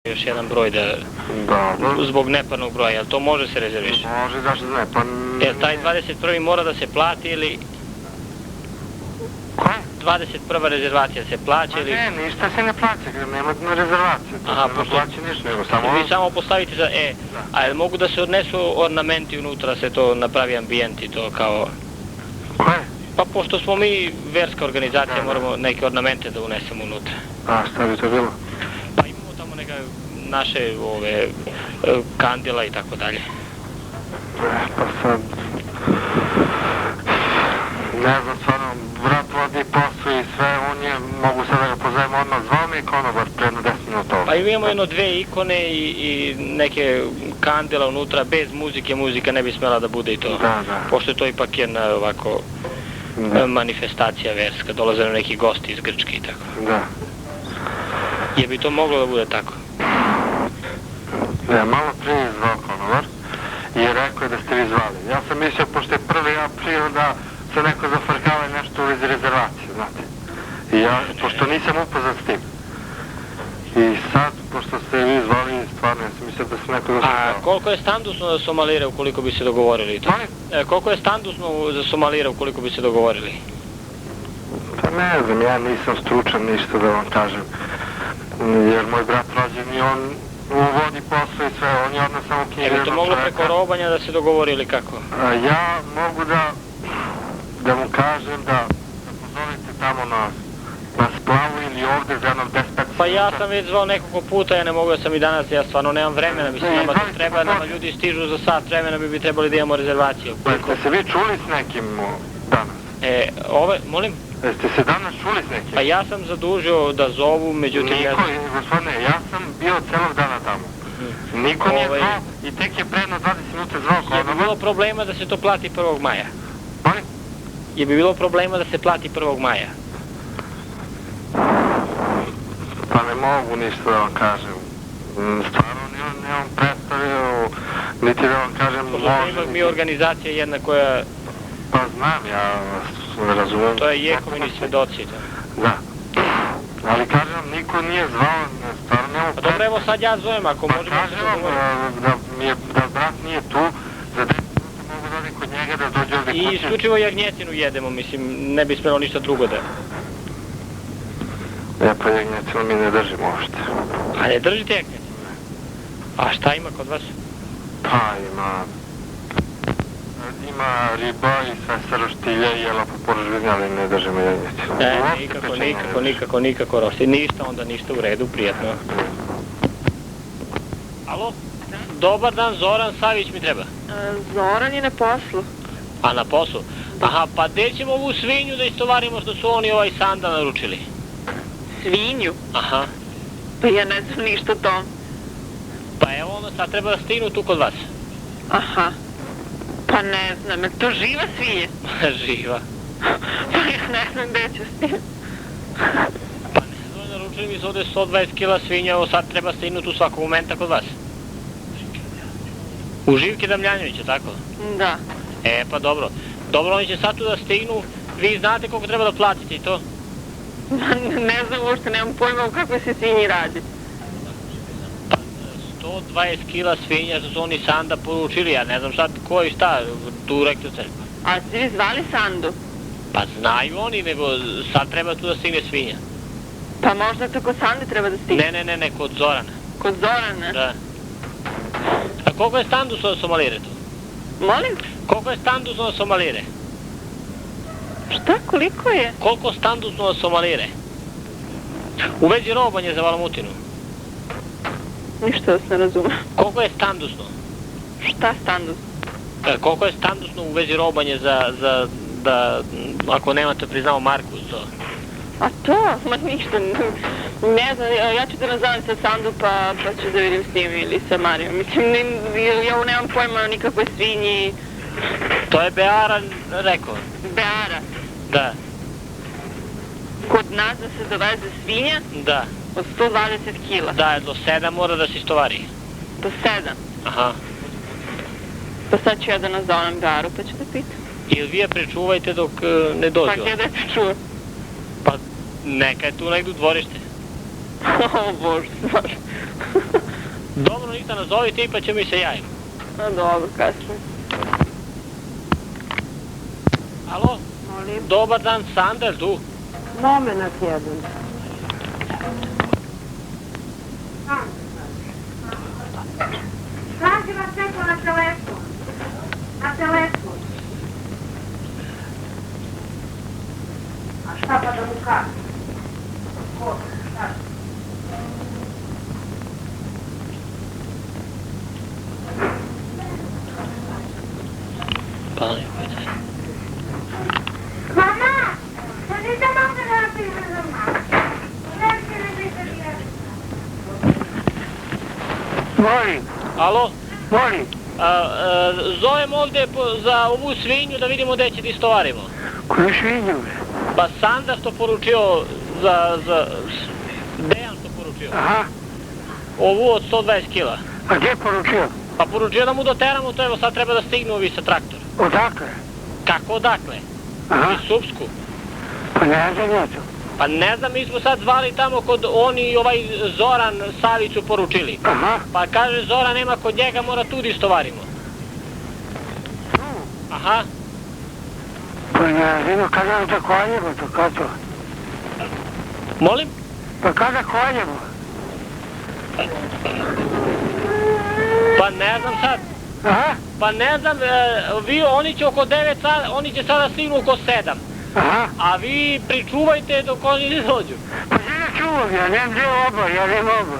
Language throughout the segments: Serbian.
Još jedan broj da, zbog neparnog broja, jel to može se rezervišiti? Može, zašto ne, pa... Jel taj 21. mora da se plati ili... Koje? 21. rezervacija se plaća ili... Pa ne, ništa se ne plaća, nema na rezervacije, to se ne plaća ništa, nego samo... Vi samo postavite za a jel mogu da se odnesu ornamenti unutra, se to napravi ambijent i to kao... Koje? Pa pošto smo mi verska organizacija, moramo neke ornamente da unesemo unutra. A šta bi to bilo? Pa imamo tamo neka naše kandila i tako dalje. Pa sad... Ne znam, stvarno, brat vodi posao i sve, on je, mogu sad da ga pozovem odmah, zvao mi je konobar pre jedno 10 minuta ovdje. Pa imamo jedno dve ikone i neke kandila unutra, bez muzike, muzika ne bi smela da bude i to. Da. Pošto je to ipak jedna ovako manifestacija verska, dolaze nam neki gosti iz Grčke i tako. Da. Je bi to moglo da bude tako? Ne, malo prije je zvao konobar i rekao je da ste vi zvali. Ja sam mislio, pošto je 1. april, da se neko zafrkava nešto u vezi rezervacije, znate. I ja, pošto nisam upoznat s tim. I sad, pošto ste vi zvali, stvarno, ja sam mislio da se neko zafrkava. A koliko je standusno za Somalire ukoliko bi se dogovorili to? Koliko je standusno za Somalire ukoliko bi se dogovorili? Pa ne znam, ja nisam stručan ništa da vam kažem. Jer moj brat rođen i on uvodi posao i sve, on je odmah samo književnog čovjeka. Bi to moglo preko robanja da se dogovori ili kako? Ja mogu da mu kažem da pozovete tamo na splavu ili ovde za jedno 10-15 minuta. Pa ja sam već zvao nekoliko puta, ja ne mogu da sam i danas, ja stvarno nemam vremena, mislim, nama to treba, nama ljudi stižu za sat vremena, bi trebali da imamo rezervaciju. Jeste se vi čuli s nekim danas? Molim? Jeste se danas čuli s nekim? Pa ja sam zadužio da zovu, međutim... Niko, gospodine, ja sam bio celog dana tamo. Niko nije zvao i tek je predno 20 minuta zvao konobar. Je bi bilo problema da se to plati 1. maja? Molim? Je bi bilo problema da se plati 1. maja? Pa ne mogu ništa da vam kažem. Stvarno nemam predstavio, niti da vam kažem može... Ipak mi je organizacija jedna koja... Pa znam, ja vas razumijem. To je Jehovini svedoci. Da. Ali kažem vam, niko nije zvao, stvarno nemam... Pa dobro, evo sad ja zovem, ako možemo... Pa kažem vam da brat nije tu, za 10 minuta mogu da odim kod njega da dođe ovdje kuće. I isključivo jagnjetinu jedemo, mislim, ne bi smelo ništa drugo da... Pa jagnjetinu mi ne držimo uopšte. A ne držite jagnjetinu? A šta ima kod vas? Pa ima riba i sve sa roštilja i jela po poružbini, ali ne držimo jagnjetinu. Nikako roštilj. Ništa, onda ništa u redu, prijatno. Alo? Dobar dan, Zoran Savić mi treba. Zoran je na poslu. A na poslu? Aha, pa gde ćemo ovu svinju da istovarimo što su oni ovaj sanda naručili? Svinju? Aha. Pa ja ne znam ništa o tom. Pa evo ono sad treba da stignu tu kod vas. Aha. Pa ne znam, je to živa svinja? Živa. Pa ja ne znam gde će stignu. Pa ne znam, naručili mi se ovde 120 kila svinja, ovo sad treba stignuti u svakog momenta kod vas. U Živke Damljanovića, tako? Da. Pa dobro. Dobro, oni će sad tu da stignu, vi znate koliko treba da platite i to? Ne znam uopšte, nemam pojma u kakvoj se svinji radi. 120 kila svinja što su oni Sanda poručili, ja ne znam sad ko i šta, tu rekli se. A ste vi zvali Sandu? Pa znaju oni, nego sad treba tu da stigne svinja. Pa možda to kod Sande treba da stigne? Ne, kod Zorana. Kod Zorana? Da. A koliko je standusno na Somalire tu? Molim? Koliko je standusno na Somalire? Šta, koliko je? Koliko standusno na Somalire? U vezi robanje za Valamutinu. Ništa vas ne razume. Koliko je standusno? Šta standusno? Koliko je standusno u vezi robanje da, ako nemate priznao Marku to? A to? Ma ništa, ne znam, ja ću da nazovem sa Sandu pa ću da vidim s njim ili sa Marijom. Mislim, ja nemam pojma o nikakvoj svinji. To je Beara rekao. Beara? Da. Kod nas da se doveze svinja? Da. Od 120 kila? Da, do 7 mora da se istovari. Do 7? Aha. Pa sad ću ja da nazovem Bearu pa ću da pitam. Ili vi je pričuvajte dok ne dođu? Pa gdje da je pričuvam? Pa neka je tu negdje u dvorište. O Bože, stvarno. Dobro, ništa nazovite i pa ćemo mi se javiti. A dobro, kasno. Alo? Molim. Dobar dan, Sandel tu. Moment jedan. Traži vas neko na telefon. Na telefon. A šta pa da mu kažem? Ko? Šta? Pa, Mama! Možete malo da napišem za mama? Neće ne biti direktno. Molim, alo? molim. Zovem ovdje za ovu svinju da vidimo gdje će da istovarimo. Koju svinju? Pa Sandar što poručio za Dejan što poručio. Aha, Ovu od 120 kila. a gdje je poručio? Pa poručio da mu doteramo to, evo sad treba da stignu ovi sa traktor. Odakle? Kako odakle? Aha, Iz Supsku. pa ne znam ja to. Pa ne znam, mi smo sad zvali tamo kod oni i ovaj Zoran Saviću poručili. Aha, Pa kaže Zoran nema kod njega, mora tu da istovarimo. Aha, pa ne znam kada da koljemo to, kako? molim? Pa kada koljemo? Pa ne znam sad. Aha, Pa ne znam, oni će oko 9 sata, oni će sada stignu oko 7. aha. A vi pričuvajte dok oni ne dođu. Pa gdje ne čuvam ja, nemam gdje obor, ja nemam obor.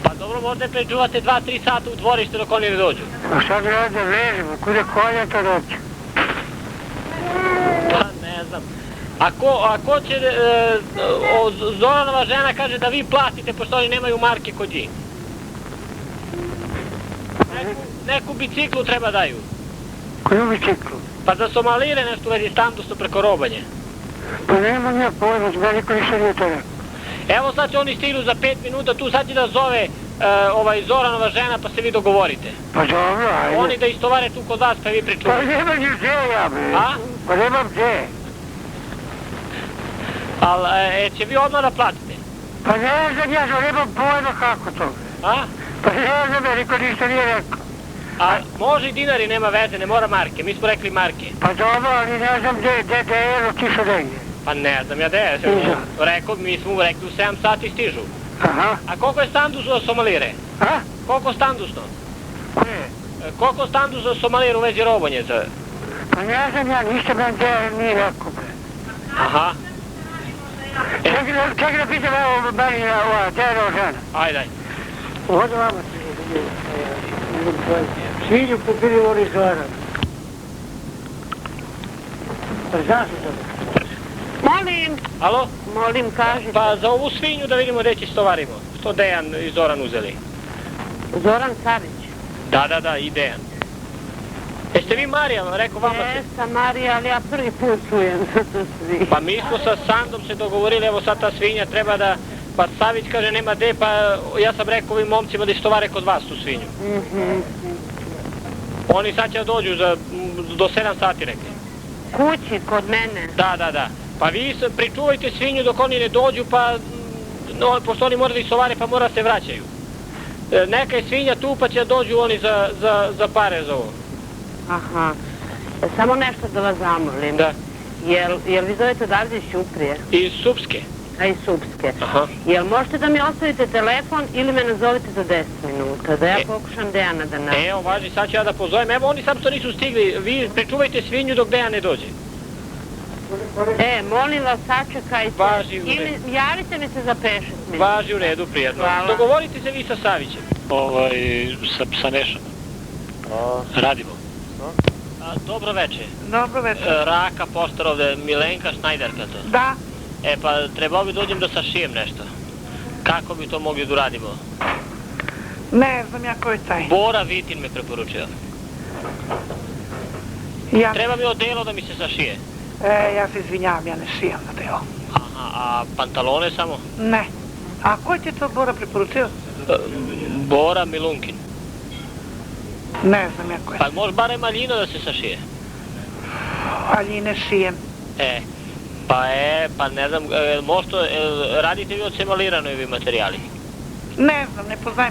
Pa dobro, možda pričuvate 2-3 sata u dvorište dok oni ne dođu. A šta bi ovdje vežemo, kude kolja to doći? Pa ne znam. A ko će, Zoranova žena kaže da vi platite, pošto oni nemaju marke kod njih. Neku biciklu treba daju. Koju biciklu? Pa za Somalire nešto u vezi standusu preko robanje. Pa nemam ja pojma, zbog niko ništa nije to rekao. Evo sad će oni stignu za 5 minuta, tu sad će da zove Zoranova žena pa se vi dogovorite. Pa dobro, ajde. Oni da istovare tu kod vas pa vi Pa pričuvate. nema ni gdje ja, bre. A? Pa nemam gdje. Ali će vi odmah da platite? Pa ne znam ja, što nemam pojma kako to, bre. A? Pa ne znam ja, niko ništa nije rekao. A može i dinari, nema veze, ne mora marke, mi smo rekli marke. Pa dobro, ali ne znam gdje je otišao negdje. Pa ne znam ja gde, mi smo mu rekli u 7 sati stižu. Aha, A koliko je standusno za Somalire? a? Koliko standusno? Koje? Koliko standusno za Somalire u vezi robonje? Pa ne znam ja, ništa me gdje nije rekao, bre. Aha, Čekaj da pitam evo meni ova, gdje je žena? ajde. Ovdje vama svinju kupili u ovih Zoran. Pa znaš li to? Molim. Alo? Molim, kažite. Pa za ovu svinju da vidimo gde će istovarimo. Što Dejan i Zoran uzeli. Zoran Savić. Da, i Dejan. Jeste vi Marija, rekao vama se? Jesam Marija, ali ja prvi put čujem za to svi. Pa mi smo sa Sandom se dogovorili, evo sad ta svinja treba da... Pa Savić kaže nema gde, pa ja sam rekao ovim momcima da istovare kod vas tu svinju. Oni sad će da dođu do 7 sati rekli. Kući, kod mene. Da. Pa vi pričuvajte svinju dok oni ne dođu, pa... pošto oni moraju da istovare, pa mora se vraćaju. Neka je svinja tu, pa će da dođu oni za pare za ovo. Aha. Samo nešto da vas zamolim. Da. Jel vi zovete odavde iz Ćuprije? Iz Supske. A iz Supske. Aha. Jel možete da mi ostavite telefon ili me nazovite za 10 minuta, da ja pokušam Dejana da nađem? Evo, važi, sad ću ja da pozovem. Evo, oni sam što nisu stigli. Vi pričuvajte svinju dok Dejan ne dođe. Molim vas, sačekajte. Važi u redu. Ili javite mi se za 5-6 minuta. Važi u redu, prijatno. Hvala. Dogovorite se vi sa Savićem. Sa Nešom. Radimo. Dobro veče. Dobro večer. Raka, poštar ovde, Milenka Šnajderka to. Da. Pa trebao bi dođem da sašijem nešto. Kako bi to mogli da uradimo? Ne znam ja ko je taj. Bora Vitin me preporučio. Ja, Treba mi odelo da mi se sašije. ja se izvinjavam, ja ne šijam na deo. Aha, a pantalone samo? Ne. A ko ti je to Bora preporučio? Bora Milunkin. Ne znam ja ko je. Pa može barem maljino da se sašije. Ali ne šijem. Pa ne znam, možda radite vi od semaliranovi materijali? Ne znam, ne poznajem